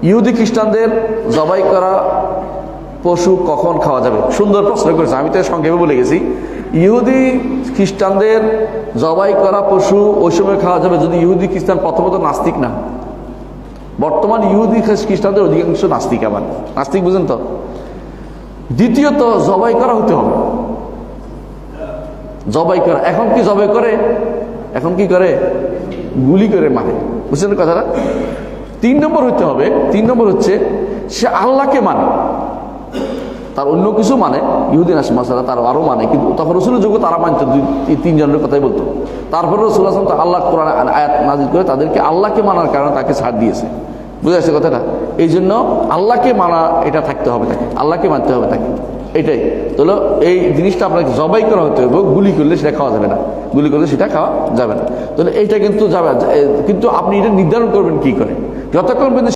ইহুদি খ্রিস্টানদের জবাই করা পশু কখন খাওয়া যাবে? সুন্দর প্রশ্ন করেছে, আমি তো সংক্ষেপে বলে গেছি। ইহুদি খ্রিস্টানদের জবাই করা পশু ওই সময় খাওয়া যাবে যদি ইহুদি খ্রিস্টান প্রথমত নাস্তিক না। বর্তমান ইহুদি খ্রিস্টানদের অধিকাংশ নাস্তিক, আবার নাস্তিক বুঝেন তো। দ্বিতীয়ত জবাই করা হতে হবে, জবাই করা। এখন কি জবাই করে? এখন কি করে? গুলি করে মারে, বুঝছেন কথাটা? 3 নম্বর হইতে হবে, 3 নম্বর হচ্ছে সে আল্লাহকে মানে, তার অন্য কিছু মানে, ইহুদিন মাসালা তার আরো মানে, কিন্তু তখন রসুলের যুগে তারা মানতো 2-3 জনের কথাই বলতো। তারপরে রসুল আসলাম তো আল্লাহ কোরআন আয়াত নাজিল করে তাদেরকে আল্লাহকে মানার কারণে তাকে ছাড় দিয়েছে, বুঝে আসছে কথাটা? এই জন্য আল্লাহকে মানা এটা থাকতে হবে তাকে, আল্লাহকে মানতে হবে তাকে, এটাই। তাহলে এই জিনিসটা আপনাকে জবাই করা হতে হবে, গুলি করলে সেটা খাওয়া যাবে না, গুলি করলে সেটা খাওয়া যাবে না। তাহলে এইটা কিন্তু যাবে, কিন্তু আপনি এটা নির্ধারণ করবেন কি করে? যতক্ষণ পর্যন্ত